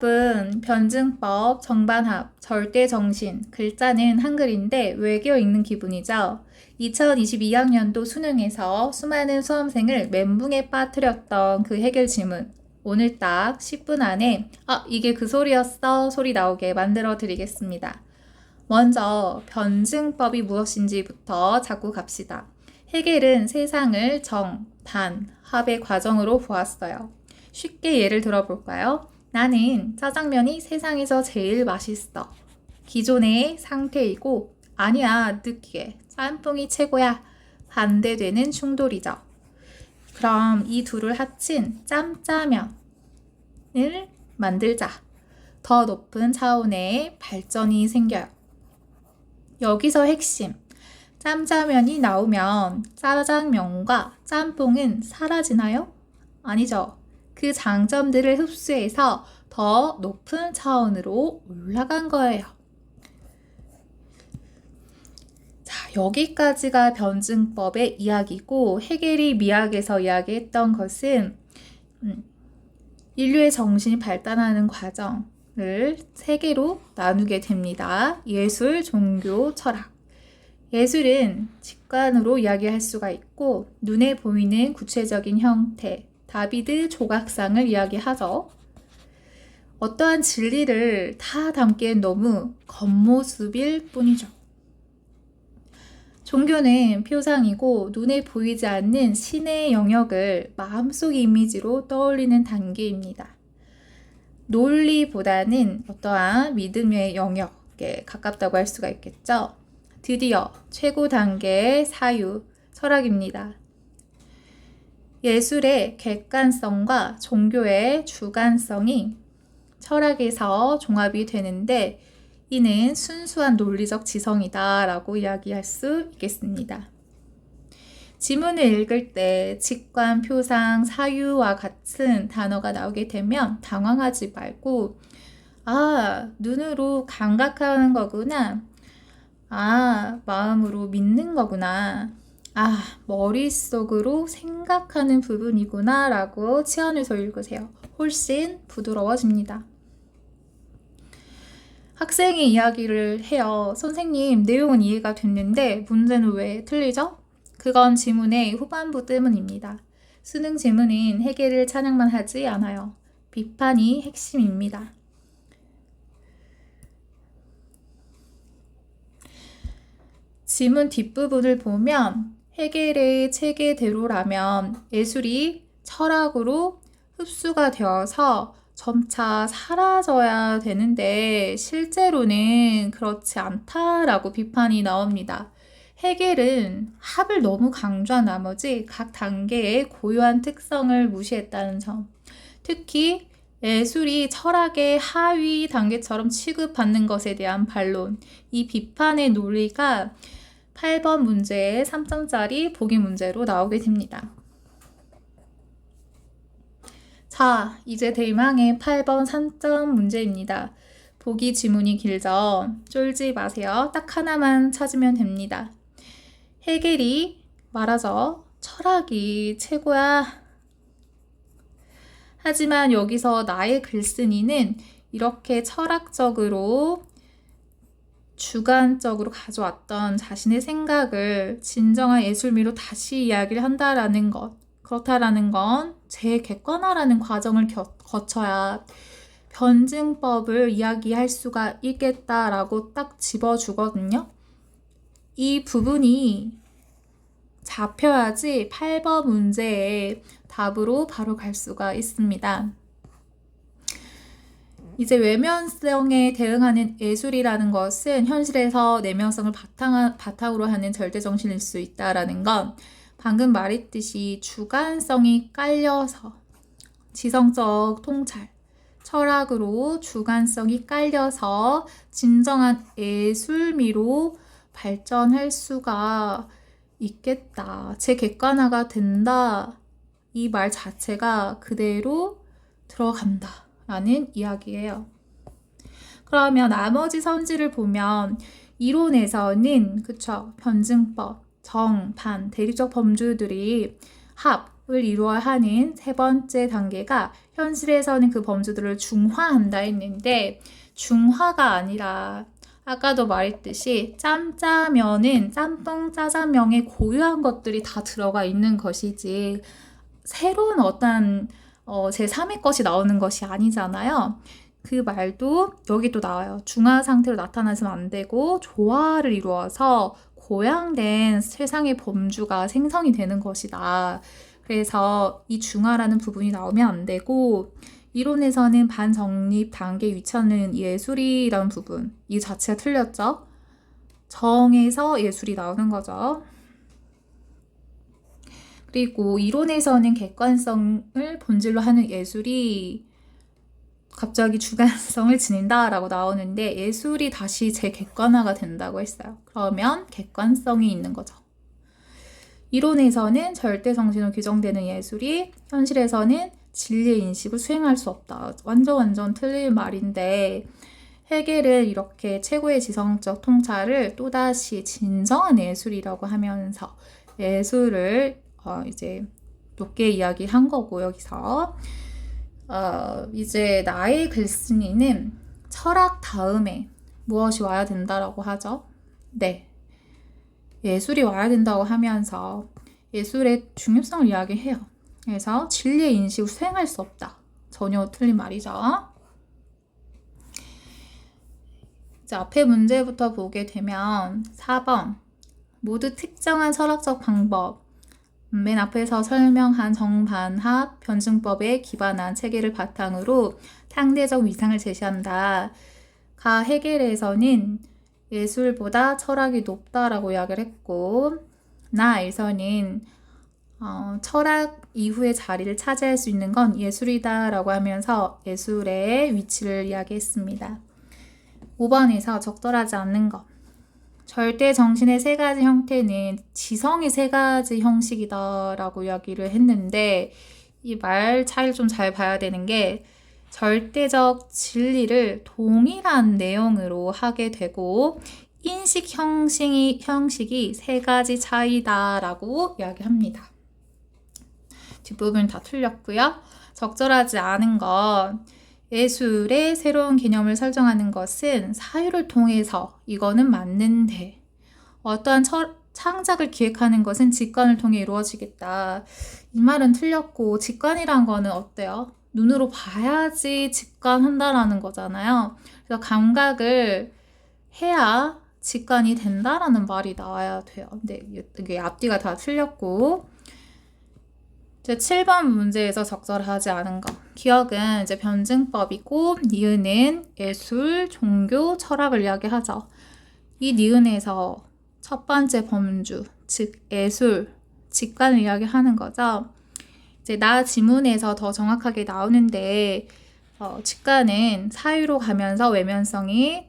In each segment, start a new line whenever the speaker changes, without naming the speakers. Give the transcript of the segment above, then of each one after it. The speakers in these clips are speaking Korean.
변증법, 정반합, 절대정신, 글자는 한글인데 외계어 읽는 기분이죠. 2022학년도 수능에서 수많은 수험생을 멘붕에 빠뜨렸던 그 해결 지문. 오늘 딱 10분 안에 이게 그 소리였어 소리 나오게 만들어 드리겠습니다. 먼저 변증법이 무엇인지부터 잡고 갑시다. 해겔은 세상을 정, 반, 합의 과정으로 보았어요. 쉽게 예를 들어볼까요? 나는 짜장면이 세상에서 제일 맛있어. 기존의 상태이고 아니야 느끼해. 짬뽕이 최고야. 반대되는 충돌이죠. 그럼 이 둘을 합친 짬짜면을 만들자. 더 높은 차원의 발전이 생겨요. 여기서 핵심. 짬짜면이 나오면 짜장면과 짬뽕은 사라지나요? 아니죠. 그 장점들을 흡수해서 더 높은 차원으로 올라간 거예요. 자, 여기까지가 변증법의 이야기고 해겔이 미학에서 이야기했던 것은 인류의 정신이 발달하는 과정을 세 개로 나누게 됩니다. 예술, 종교, 철학. 예술은 직관으로 이야기할 수가 있고 눈에 보이는 구체적인 형태, 다비드 조각상을 이야기하죠. 어떠한 진리를 다 담기엔 너무 겉모습일 뿐이죠. 종교는 표상이고 눈에 보이지 않는 신의 영역을 마음속 이미지로 떠올리는 단계입니다. 논리보다는 어떠한 믿음의 영역에 가깝다고 할 수가 있겠죠. 드디어 최고 단계의 사유, 철학입니다. 예술의 객관성과 종교의 주관성이 철학에서 종합이 되는데 이는 순수한 논리적 지성이다 라고 이야기할 수 있겠습니다. 지문을 읽을 때 직관, 표상, 사유와 같은 단어가 나오게 되면 당황하지 말고 눈으로 감각하는 거구나. 마음으로 믿는 거구나. 머릿속으로 생각하는 부분이구나 라고 치환해서 읽으세요. 훨씬 부드러워집니다. 학생이 이야기를 해요. 선생님, 내용은 이해가 됐는데 문제는 왜 틀리죠? 그건 지문의 후반부 때문입니다. 수능 지문은 해겔을 찬양만 하지 않아요. 비판이 핵심입니다. 지문 뒷부분을 보면 해겔의 체계대로라면 예술이 철학으로 흡수가 되어서 점차 사라져야 되는데 실제로는 그렇지 않다라고 비판이 나옵니다. 해겔은 합을 너무 강조한 나머지 각 단계의 고유한 특성을 무시했다는 점. 특히 예술이 철학의 하위 단계처럼 취급받는 것에 대한 반론. 이 비판의 논리가 8번 문제에 3점짜리 보기 문제로 나오게 됩니다. 자, 이제 대망의 8번 3점 문제입니다. 보기 지문이 길죠? 쫄지 마세요. 딱 하나만 찾으면 됩니다. 해겔이 말하죠. 철학이 최고야. 하지만 여기서 나의 글쓴이는 이렇게 철학적으로 주관적으로 가져왔던 자신의 생각을 진정한 예술미로 다시 이야기를 한다라는 것. 그렇다라는 건 재객관화라는 과정을 거쳐야 변증법을 이야기할 수가 있겠다라고 딱 집어주거든요. 이 부분이 잡혀야지 8번 문제의 답으로 바로 갈 수가 있습니다. 이제 외면성에 대응하는 예술이라는 것은 현실에서 내면성을 바탕으로 하는 절대정신일 수 있다라는 건 방금 말했듯이 주관성이 깔려서 지성적 통찰, 철학으로 주관성이 깔려서 진정한 예술미로 발전할 수가 있겠다. 재객관화가 된다. 이 말 자체가 그대로 들어간다. 라는 이야기예요. 그러면 나머지 선지를 보면 이론에서는 변증법, 정, 반, 대리적 범주들이 합, 이루어야 하는 세 번째 단계가 현실에서는 그 범주들을 중화한다 했는데 중화가 아니라 아까도 말했듯이 짬짜면은 짬뽕 짜장면에 고유한 것들이 다 들어가 있는 것이지 새로운 어떤 제3의 것이 나오는 것이 아니잖아요. 그 말도 여기 또 나와요. 중화 상태로 나타나서는 안 되고 조화를 이루어서 고양된 세상의 범주가 생성이 되는 것이다. 그래서 이 중화라는 부분이 나오면 안 되고 이론에서는 반정립 단계에 위치하는 예술이라는 부분 이 자체가 틀렸죠. 정에서 예술이 나오는 거죠. 그리고 이론에서는 객관성을 본질로 하는 예술이 갑자기 주관성을 지닌다라고 나오는데 예술이 다시 재객관화가 된다고 했어요. 그러면 객관성이 있는 거죠. 이론에서는 절대 정신으로 규정되는 예술이 현실에서는 진리의 인식을 수행할 수 없다. 완전 틀린 말인데 헤겔은 이렇게 최고의 지성적 통찰을 또다시 진정한 예술이라고 하면서 예술을 이제 높게 이야기한 거고 여기서 이제 나의 글쓴이는 철학 다음에 무엇이 와야 된다라고 하죠? 네. 예술이 와야 된다고 하면서 예술의 중요성을 이야기해요. 그래서 진리의 인식을 수행할 수 없다. 전혀 틀린 말이죠. 이제 앞에 문제부터 보게 되면 4번 모두 특정한 철학적 방법 맨 앞에서 설명한 정반합 변증법에 기반한 체계를 바탕으로 상대적 위상을 제시한다. 가 헤겔에서는 예술보다 철학이 높다라고 이야기를 했고 나에서는 철학 이후의 자리를 차지할 수 있는 건 예술이다라고 하면서 예술의 위치를 이야기했습니다. 5번에서 적절하지 않는 것 절대 정신의 세 가지 형태는 지성의 세 가지 형식이다라고 이야기를 했는데 이 말 차이를 좀 잘 봐야 되는 게 절대적 진리를 동일한 내용으로 하게 되고 인식 형식이 세 가지 차이다라고 이야기합니다. 뒷부분 다 틀렸고요. 적절하지 않은 건 예술의 새로운 개념을 설정하는 것은 사유를 통해서 이거는 맞는데 어떠한 창작을 기획하는 것은 직관을 통해 이루어지겠다. 이 말은 틀렸고 직관이란 거는 어때요? 눈으로 봐야지 직관한다라는 거잖아요. 그래서 감각을 해야 직관이 된다라는 말이 나와야 돼요. 근데 이게 앞뒤가 다 틀렸고 이제 7번 문제에서 적절하지 않은 것. 기억은 이제 변증법이고 니은은 예술, 종교, 철학을 이야기하죠. 이 니은에서 첫 번째 범주, 즉 예술, 직관을 이야기하는 거죠. 이제 나 지문에서 더 정확하게 나오는데 직관은 사유로 가면서 외면성이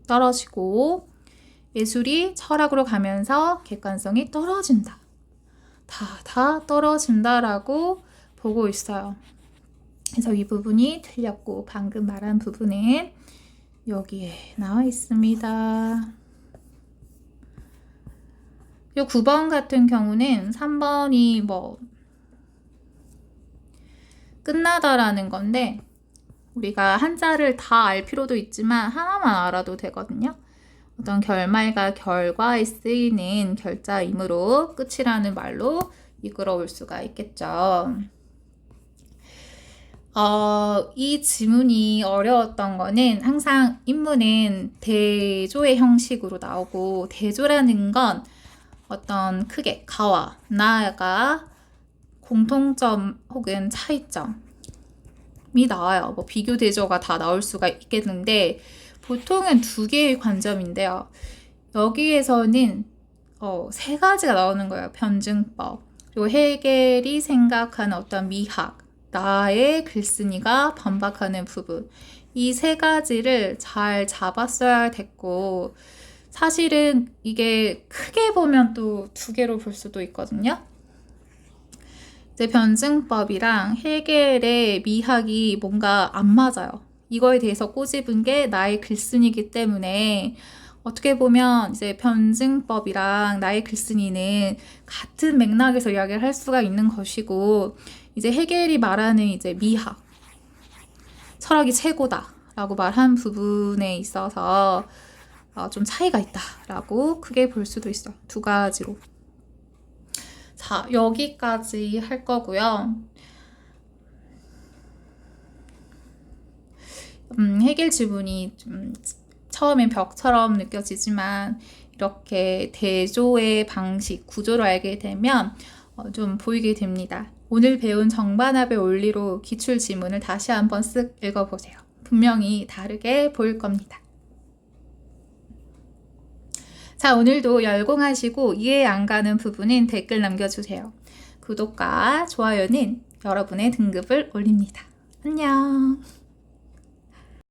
떨어지고 예술이 철학으로 가면서 객관성이 떨어진다. 다 떨어진다라고 보고 있어요. 그래서 이 부분이 틀렸고 방금 말한 부분은 여기에 나와 있습니다. 9번 같은 경우는 3번이 끝나다라는 건데 우리가 한자를 다 알 필요도 있지만 하나만 알아도 되거든요. 어떤 결말과 결과에 쓰이는 결자이므로 끝이라는 말로 이끌어올 수가 있겠죠. 이 지문이 어려웠던 거는 항상 인문은 대조의 형식으로 나오고 대조라는 건 어떤 크게 가와 나가 공통점 혹은 차이점이 나와요. 비교 대조가 다 나올 수가 있겠는데 보통은 두 개의 관점인데요. 여기에서는 세 가지가 나오는 거예요. 변증법, 그리고 헤겔이 생각하는 어떤 미학, 나의 글쓴이가 반박하는 부분. 이 세 가지를 잘 잡았어야 됐고 사실은 이게 크게 보면 또 두 개로 볼 수도 있거든요. 이제 변증법이랑 헤겔의 미학이 뭔가 안 맞아요. 이거에 대해서 꼬집은 게 나의 글쓴이기 때문에 어떻게 보면 이제 변증법이랑 나의 글쓴이는 같은 맥락에서 이야기를 할 수가 있는 것이고, 이제 헤겔이 말하는 이제 미학, 철학이 최고다라고 말한 부분에 있어서 좀 차이가 있다라고 크게 볼 수도 있어요. 두 가지로. 자, 여기까지 할 거고요. 헤겔 지문이 좀 처음엔 벽처럼 느껴지지만 이렇게 대조의 방식, 구조를 알게 되면 좀 보이게 됩니다. 오늘 배운 정반합의 원리로 기출 지문을 다시 한번 쓱 읽어보세요. 분명히 다르게 보일 겁니다. 자, 오늘도 열공하시고 이해 안 가는 부분은 댓글 남겨주세요. 구독과 좋아요는 여러분의 등급을 올립니다. 안녕.